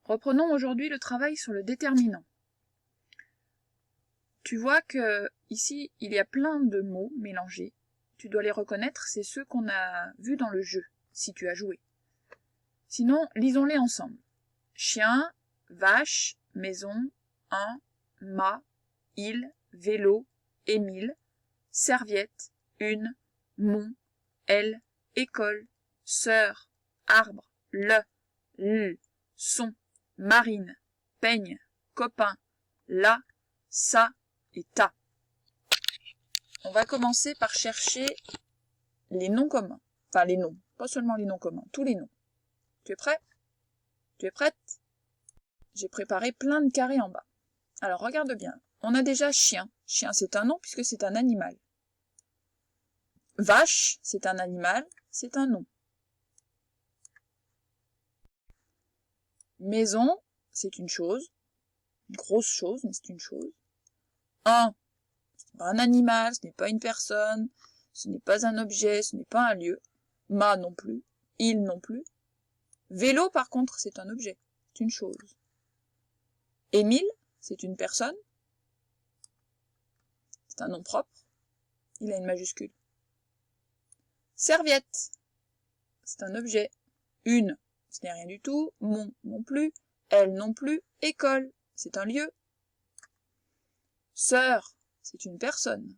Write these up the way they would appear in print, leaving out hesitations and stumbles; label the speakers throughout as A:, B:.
A: Reprenons aujourd'hui le travail sur le déterminant. Tu vois que ici, il y a plein de mots mélangés. Tu dois les reconnaître, c'est ceux qu'on a vus dans le jeu, si tu as joué. Sinon, lisons-les ensemble. Chien, vache, maison, un, mât, il, vélo, Émile, serviette, une, mon, elle, école, sœur, arbre, l, son, marine, peigne, copain, la, ça et ta. On va commencer par chercher les noms communs. Enfin, les noms, pas seulement les noms communs, tous les noms. Tu es prêt? Tu es prête? J'ai préparé plein de carrés en bas. Alors, regarde bien. On a déjà chien. Chien, c'est un nom puisque c'est un animal. Vache, c'est un animal, c'est un nom. Maison, c'est une chose. Une grosse chose, mais c'est une chose. Un, ce n'est pas un animal, ce n'est pas une personne, ce n'est pas un objet, ce n'est pas un lieu. Mât non plus, il non plus. Vélo, par contre, c'est un objet, c'est une chose. Émile, c'est une personne. C'est un nom propre. Il a une majuscule. Serviette, c'est un objet. Une, ce n'est rien du tout. Mon non plus. Elle non plus. École, c'est un lieu. Sœur, c'est une personne.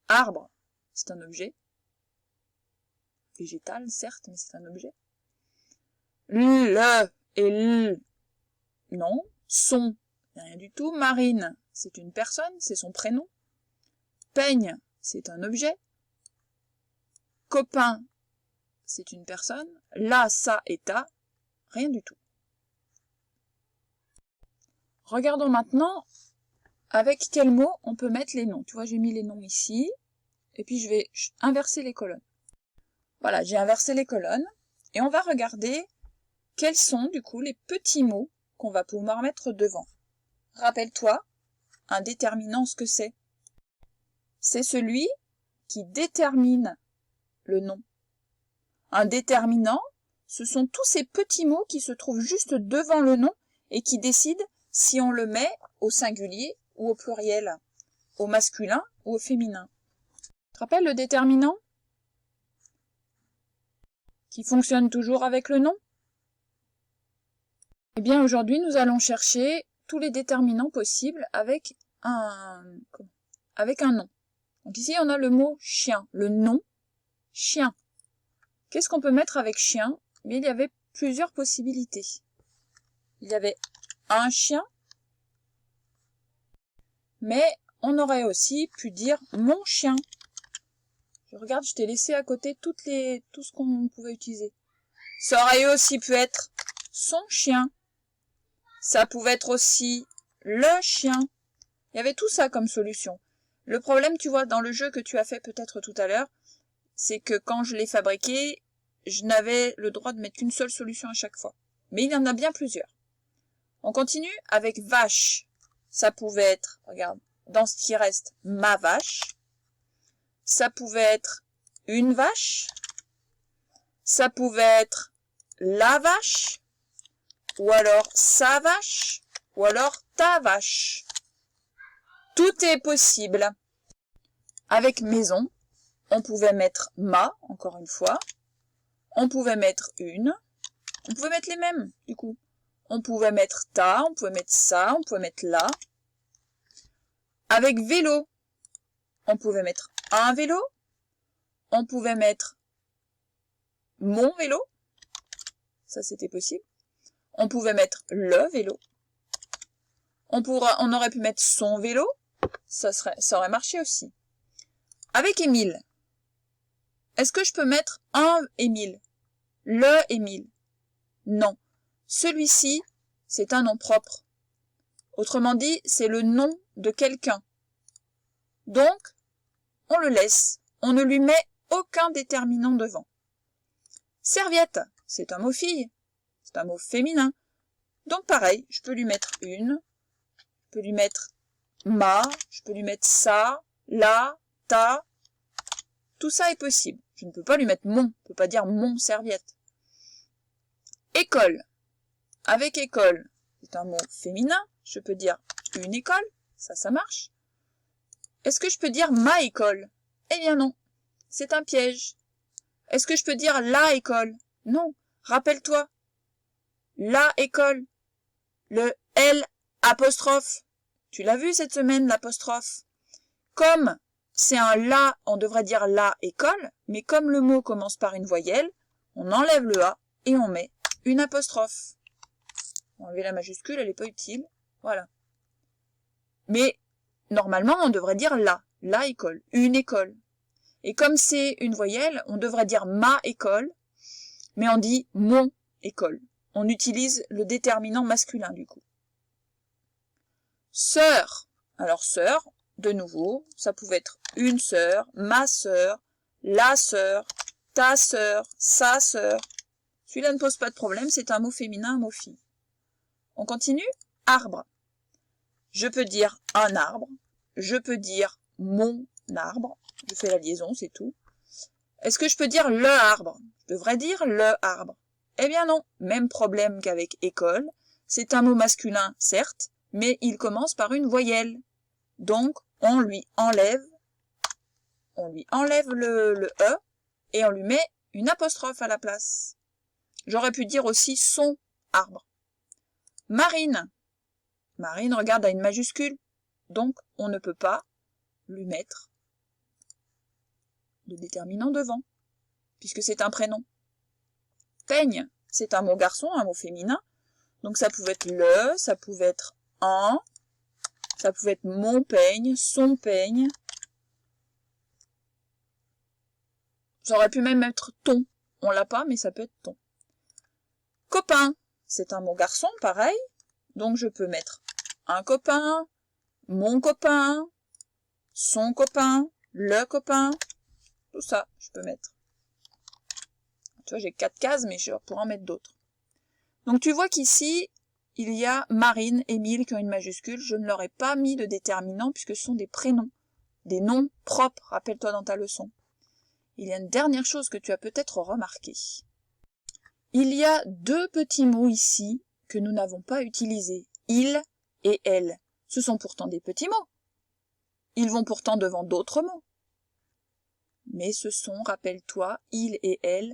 A: Arbre, c'est un objet. Végétal, certes, mais c'est un objet. Le et l, non. Son, rien du tout. Marine, c'est une personne, c'est son prénom. Peigne, c'est un objet. Copain, c'est une personne. Là, ça et ta, rien du tout. Regardons maintenant avec quel mot on peut mettre les noms. Tu vois, j'ai mis les noms ici, et puis je vais inverser les colonnes. Voilà, j'ai inversé les colonnes, et on va regarder quels sont, du coup, les petits mots qu'on va pouvoir mettre devant. Rappelle-toi, un déterminant, ce que c'est. C'est celui qui détermine le nom. Un déterminant, ce sont tous ces petits mots qui se trouvent juste devant le nom et qui décident si on le met au singulier ou au pluriel, au masculin ou au féminin. Tu te rappelles le déterminant qui fonctionne toujours avec le nom? Eh bien, aujourd'hui, nous allons chercher tous les déterminants possibles avec un nom. Donc ici, on a le mot chien, le nom chien. Qu'est-ce qu'on peut mettre avec chien? Mais il y avait plusieurs possibilités. Il y avait un chien, mais on aurait aussi pu dire mon chien. Je regarde, je t'ai laissé à côté tout ce qu'on pouvait utiliser. Ça aurait aussi pu être son chien. Ça pouvait être aussi le chien. Il y avait tout ça comme solution. Le problème, tu vois, dans le jeu que tu as fait peut-être tout à l'heure, c'est que quand je l'ai fabriqué, je n'avais le droit de mettre qu'une seule solution à chaque fois. Mais il y en a bien plusieurs. On continue avec vache. Ça pouvait être, regarde, dans ce qui reste, ma vache. Ça pouvait être une vache. Ça pouvait être la vache. Ou alors sa vache. Ou alors ta vache. Tout est possible. Avec maison, on pouvait mettre ma, encore une fois. On pouvait mettre une. On pouvait mettre les mêmes, du coup. On pouvait mettre ta, on pouvait mettre ça, on pouvait mettre la. Avec vélo, on pouvait mettre un vélo. On pouvait mettre mon vélo. Ça, c'était possible. On pouvait mettre le vélo. On aurait pu mettre son vélo. Ça aurait marché aussi. Avec Émile, est-ce que je peux mettre un Émile? Le Émile? Non. Celui-ci, c'est un nom propre. Autrement dit, c'est le nom de quelqu'un. Donc, on le laisse. On ne lui met aucun déterminant devant. Serviette, c'est un mot fille. C'est un mot féminin. Donc pareil, je peux lui mettre une. Je peux lui mettre ma. Je peux lui mettre ça, la, ta. Tout ça est possible. Je ne peux pas lui mettre mon. Je ne peux pas dire mon serviette. École. avec école, c'est un mot féminin. Je peux dire une école, ça marche. Est-ce que je peux dire ma école? Eh bien non, c'est un piège. Est-ce que je peux dire la école? Non, rappelle-toi. La école. Le L apostrophe. Tu l'as vu cette semaine, l'apostrophe? Comme c'est un la, on devrait dire la école, mais comme le mot commence par une voyelle, on enlève le A et on met une apostrophe. Enlever la majuscule, elle n'est pas utile. Voilà. Mais normalement, on devrait dire la école, une école. Et comme c'est une voyelle, on devrait dire ma école, mais on dit mon école. On utilise le déterminant masculin du coup. Sœur. Alors sœur, de nouveau, ça pouvait être une sœur, ma sœur, la sœur, ta sœur, sa sœur. Celui-là ne pose pas de problème, c'est un mot féminin, un mot fille. On continue? Arbre. Je peux dire un arbre, je peux dire mon arbre, je fais la liaison, c'est tout. Est-ce que je peux dire le arbre? Je devrais dire le arbre. Eh bien non, même problème qu'avec école, c'est un mot masculin, certes, mais il commence par une voyelle. Donc, on lui enlève le E et on lui met une apostrophe à la place. J'aurais pu dire aussi son arbre. Marine. Marine, regarde, a une majuscule, donc on ne peut pas lui mettre le déterminant devant, puisque c'est un prénom. Peigne, c'est un mot garçon, un mot féminin, donc ça pouvait être le, ça pouvait être un, ça pouvait être mon peigne, son peigne. J'aurais pu même mettre ton, on l'a pas, mais ça peut être ton. Copain, c'est un mot garçon, pareil, donc je peux mettre un copain, mon copain, son copain, le copain, tout ça, je peux mettre. Tu vois, j'ai 4 cases, mais je pourrais en mettre d'autres. Donc tu vois qu'ici, il y a Marine, Émile qui ont une majuscule. Je ne leur ai pas mis de déterminant puisque ce sont des prénoms, des noms propres, rappelle-toi dans ta leçon. Il y a une dernière chose que tu as peut-être remarqué. Il y a 2 petits mots ici que nous n'avons pas utilisés, il et elle. Ce sont pourtant des petits mots. Ils vont pourtant devant d'autres mots. Mais ce sont, rappelle-toi, il et elle,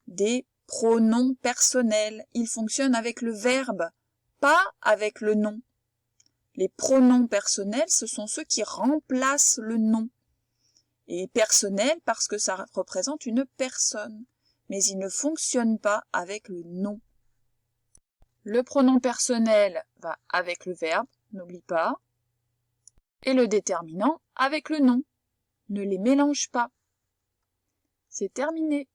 A: des pronoms personnels. Ils fonctionnent avec le verbe, pas avec le nom. Les pronoms personnels, ce sont ceux qui remplacent le nom. Et personnel parce que ça représente une personne. Mais ils ne fonctionnent pas avec le nom. Le pronom personnel va avec le verbe, n'oublie pas. Et le déterminant avec le nom. Ne les mélange pas. C'est terminé.